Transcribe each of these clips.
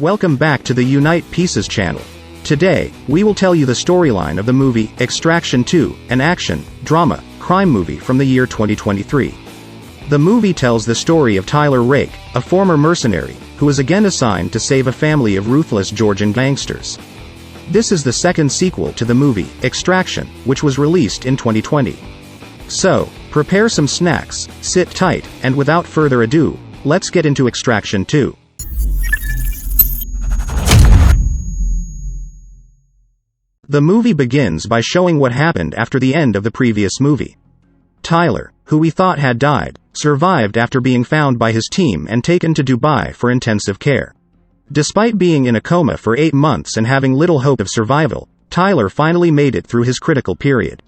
Welcome back to the Unite Pieces channel. Today, we will tell you the storyline of the movie Extraction 2, an action, drama, crime movie from the year 2023. The movie tells the story of Tyler Rake, a former mercenary, who is again assigned to save a family of ruthless Georgian gangsters. This is the second sequel to the movie, Extraction, which was released in 2020. So, prepare some snacks, sit tight, and without further ado, let's get into Extraction 2. The movie begins by showing what happened after the end of the previous movie. Tyler, who we thought had died, survived after being found by his team and taken to Dubai for intensive care. Despite being in a coma for 8 months and having little hope of survival, Tyler finally made it through his critical period.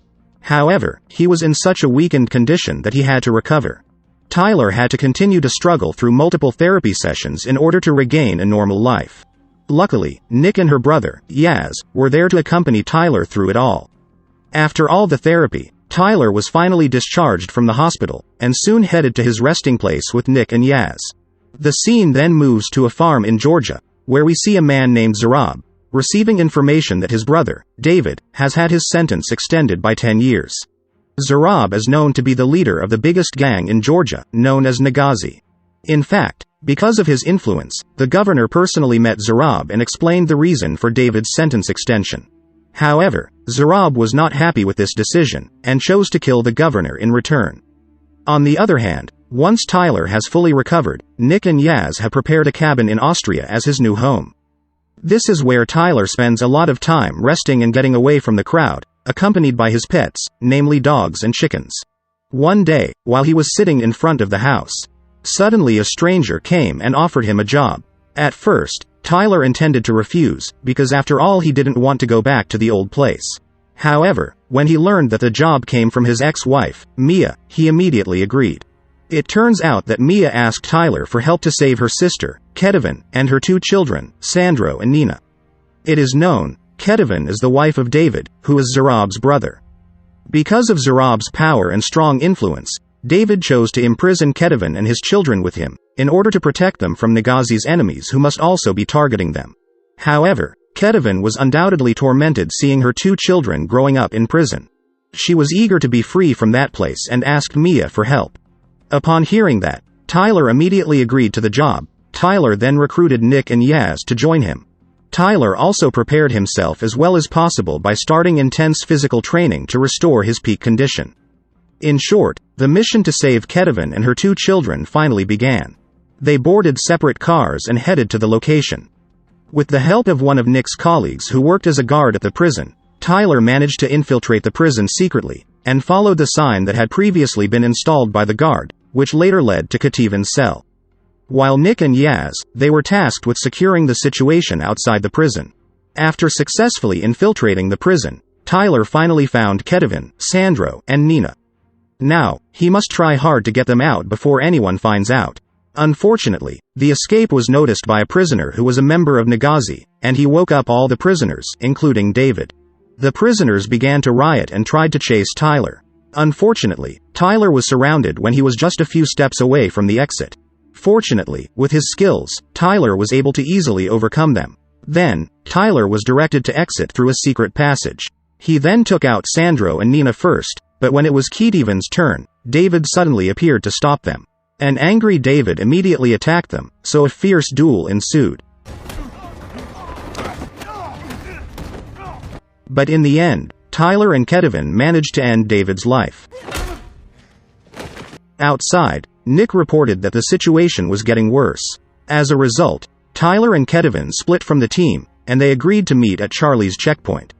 However, he was in such a weakened condition that he had to recover. Tyler had to continue to struggle through multiple therapy sessions in order to regain a normal life. Luckily, Nik and her brother, Yaz, were there to accompany Tyler through it all. After all the therapy, Tyler was finally discharged from the hospital, and soon headed to his resting place with Nik and Yaz. The scene then moves to a farm in Georgia, where we see a man named Zurab, receiving information that his brother, Davit, has had his sentence extended by 10 years. Zurab is known to be the leader of the biggest gang in Georgia, known as Nagazi. In fact, because of his influence, the governor personally met Zurab and explained the reason for David's sentence extension. However, Zurab was not happy with this decision, and chose to kill the governor in return. On the other hand, once Tyler has fully recovered, Nik and Yaz have prepared a cabin in Austria as his new home. This is where Tyler spends a lot of time resting and getting away from the crowd, accompanied by his pets, namely dogs and chickens. One day, while he was sitting in front of the house, suddenly a stranger came and offered him a job. At first, Tyler intended to refuse, because after all he didn't want to go back to the old place. However, when he learned that the job came from his ex-wife, Mia, he immediately agreed. It turns out that Mia asked Tyler for help to save her sister, Ketevan, and her 2 children, Sandro and Nina. It is known, Ketevan is the wife of Davit, who is Zurab's brother. Because of Zurab's power and strong influence, David chose to imprison Ketevan and his children with him, in order to protect them from Nagazi's enemies who must also be targeting them. However, Ketevan was undoubtedly tormented seeing her 2 children growing up in prison. She was eager to be free from that place and asked Mia for help. Upon hearing that, Tyler immediately agreed to the job. Tyler then recruited Nik and Yaz to join him. Tyler also prepared himself as well as possible by starting intense physical training to restore his peak condition. In short, the mission to save Ketevan and her 2 children finally began. They boarded separate cars and headed to the location. With the help of one of Nik's colleagues who worked as a guard at the prison, Tyler managed to infiltrate the prison secretly, and followed the sign that had previously been installed by the guard, which later led to Ketevan's cell. While Nik and Yaz, they were tasked with securing the situation outside the prison. After successfully infiltrating the prison, Tyler finally found Ketevan, Sandro, and Nina. Now, he must try hard to get them out before anyone finds out. Unfortunately, the escape was noticed by a prisoner who was a member of Nagazi, and he woke up all the prisoners, including David. The prisoners began to riot and tried to chase Tyler. Unfortunately, Tyler was surrounded when he was just a few steps away from the exit. Fortunately, with his skills, Tyler was able to easily overcome them. Then, Tyler was directed to exit through a secret passage. He then took out Sandro and Nina first, but when it was Ketevan's turn, David suddenly appeared to stop them. An angry David immediately attacked them, so a fierce duel ensued. But in the end, Tyler and Ketevan managed to end David's life. Outside, Nik reported that the situation was getting worse. As a result, Tyler and Ketevan split from the team, and they agreed to meet at Charlie's checkpoint.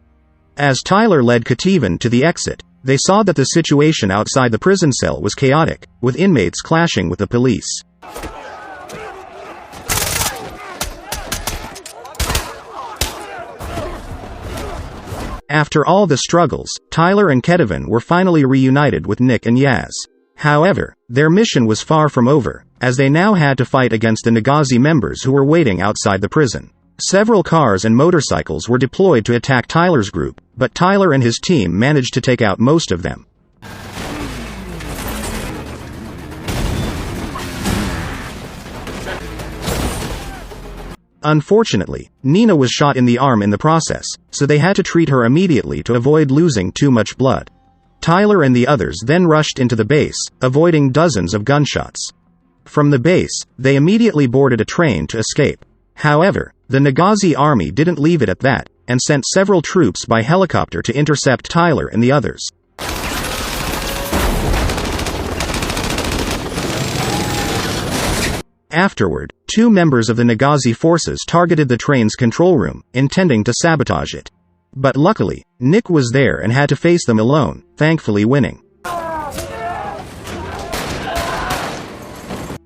As Tyler led Ketevan to the exit, they saw that the situation outside the prison cell was chaotic, with inmates clashing with the police. After all the struggles, Tyler and Ketevan were finally reunited with Nik and Yaz. However, their mission was far from over, as they now had to fight against the Nagazi members who were waiting outside the prison. Several cars and motorcycles were deployed to attack Tyler's group, but Tyler and his team managed to take out most of them. Unfortunately, Nina was shot in the arm in the process, so they had to treat her immediately to avoid losing too much blood. Tyler and the others then rushed into the base, avoiding dozens of gunshots. From the base, they immediately boarded a train to escape. However, the Nagazi army didn't leave it at that, and sent several troops by helicopter to intercept Tyler and the others. Afterward, 2 members of the Nagazi forces targeted the train's control room, intending to sabotage it. But luckily, Nik was there and had to face them alone, thankfully winning.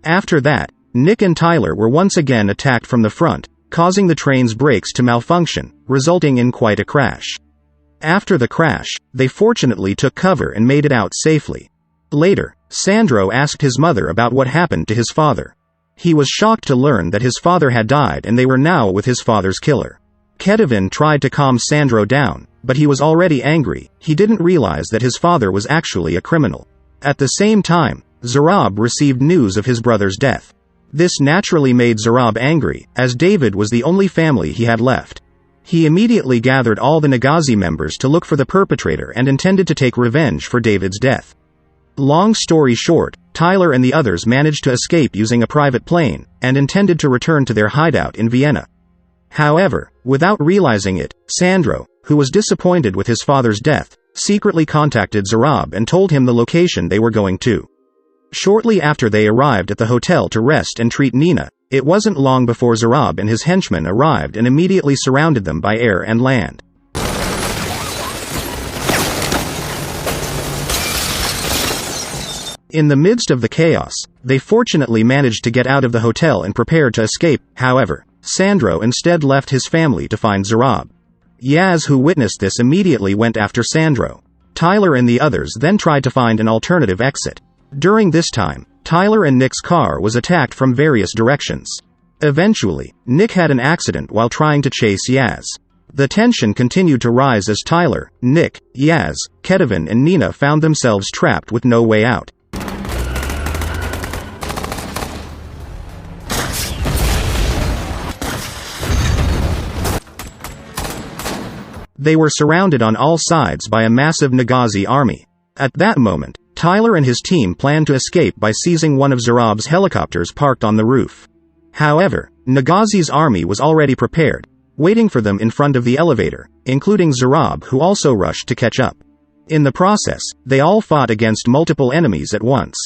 After that, Nik and Tyler were once again attacked from the front, causing the train's brakes to malfunction, resulting in quite a crash. After the crash, they fortunately took cover and made it out safely. Later, Sandro asked his mother about what happened to his father. He was shocked to learn that his father had died and they were now with his father's killer. Ketevan tried to calm Sandro down, but he was already angry. He didn't realize that his father was actually a criminal. At the same time, Zurab received news of his brother's death. This naturally made Zurab angry, as Davit was the only family he had left. He immediately gathered all the Nagazi members to look for the perpetrator and intended to take revenge for David's death. Long story short, Tyler and the others managed to escape using a private plane, and intended to return to their hideout in Vienna. However, without realizing it, Sandro, who was disappointed with his father's death, secretly contacted Zurab and told him the location they were going to. Shortly after they arrived at the hotel to rest and treat Nina, it wasn't long before Zurab and his henchmen arrived and immediately surrounded them by air and land. In the midst of the chaos, they fortunately managed to get out of the hotel and prepared to escape. However, Sandro instead left his family to find Zurab. Yaz, who witnessed this, immediately went after Sandro. Tyler and the others then tried to find an alternative exit. During this time, Tyler and Nik's car was attacked from various directions. Eventually, Nik had an accident while trying to chase Yaz. The tension continued to rise as Tyler, Nik, Yaz, Ketevan and Nina found themselves trapped with no way out. They were surrounded on all sides by a massive Nagazi army. At that moment, Tyler and his team planned to escape by seizing one of Zurab's helicopters parked on the roof. However, Nagazi's army was already prepared, waiting for them in front of the elevator, including Zurab, who also rushed to catch up. In the process, they all fought against multiple enemies at once.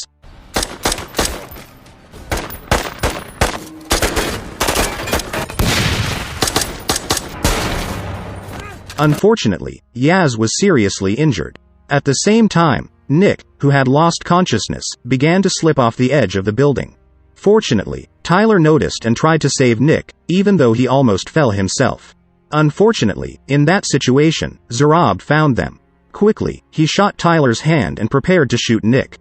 Unfortunately, Yaz was seriously injured. At the same time, Nik, who had lost consciousness, began to slip off the edge of the building. Fortunately, Tyler noticed and tried to save Nik, even though he almost fell himself. Unfortunately, in that situation, Zurab found them. Quickly, he shot Tyler's hand and prepared to shoot Nik.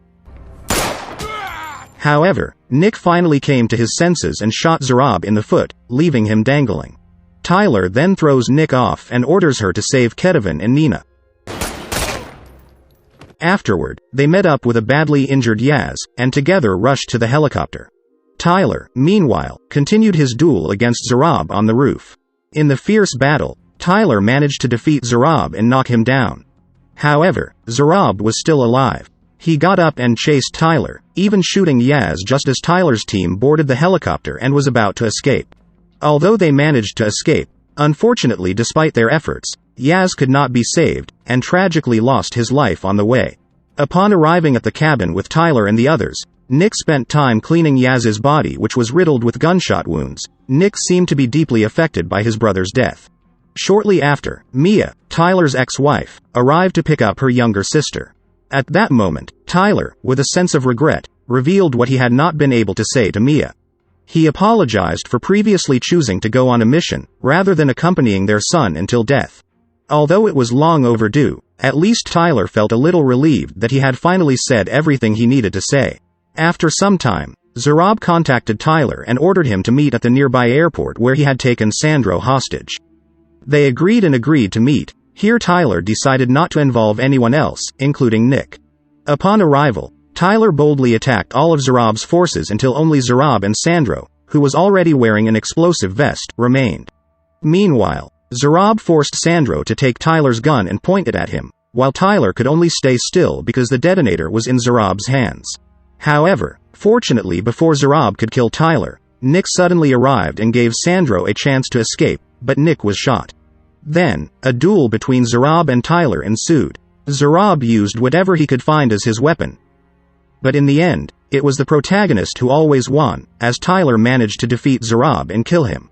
However, Nik finally came to his senses and shot Zurab in the foot, leaving him dangling. Tyler then throws Nik off and orders her to save Ketevan and Nina. Afterward, they met up with a badly injured Yaz, and together rushed to the helicopter. Tyler, meanwhile, continued his duel against Zurab on the roof. In the fierce battle, Tyler managed to defeat Zurab and knock him down. However, Zurab was still alive. He got up and chased Tyler, even shooting Yaz just as Tyler's team boarded the helicopter and was about to escape. Although they managed to escape, unfortunately despite their efforts, Yaz could not be saved, and tragically lost his life on the way. Upon arriving at the cabin with Tyler and the others, Nik spent time cleaning Yaz's body, which was riddled with gunshot wounds. Nik seemed to be deeply affected by his brother's death. Shortly after, Mia, Tyler's ex-wife, arrived to pick up her younger sister. At that moment, Tyler, with a sense of regret, revealed what he had not been able to say to Mia. He apologized for previously choosing to go on a mission, rather than accompanying their son until death. Although it was long overdue, at least Tyler felt a little relieved that he had finally said everything he needed to say. After some time, Zurab contacted Tyler and ordered him to meet at the nearby airport where he had taken Sandro hostage. They agreed to meet. Here Tyler decided not to involve anyone else, including Nik. Upon arrival, Tyler boldly attacked all of Zurab's forces until only Zurab and Sandro, who who was already wearing an explosive vest, remained. Meanwhile, Zurab forced Sandro to take Tyler's gun and point it at him, while Tyler could only stay still because the detonator was in Zurab's hands. However, fortunately before Zurab could kill Tyler, Nik suddenly arrived and gave Sandro a chance to escape, but Nik was shot. Then, a duel between Zurab and Tyler ensued. Zurab used whatever he could find as his weapon. But in the end, it was the protagonist who always won, as Tyler managed to defeat Zurab and kill him.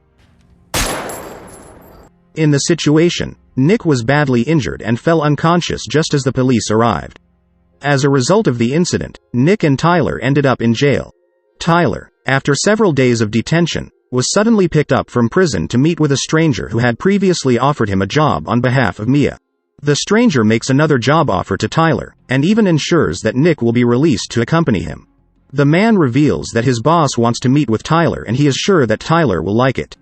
In the situation, Nik was badly injured and fell unconscious just as the police arrived. As a result of the incident, Nik and Tyler ended up in jail. Tyler, after several days of detention, was suddenly picked up from prison to meet with a stranger who had previously offered him a job on behalf of Mia. The stranger makes another job offer to Tyler, and even ensures that Nik will be released to accompany him. The man reveals that his boss wants to meet with Tyler and he is sure that Tyler will like it.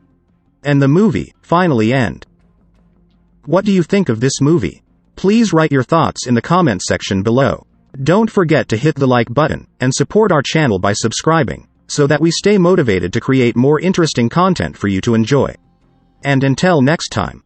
And the movie finally ends. What do you think of this movie? Please write your thoughts in the comment section below. Don't forget to hit the like button, and support our channel by subscribing, so that we stay motivated to create more interesting content for you to enjoy. And until next time.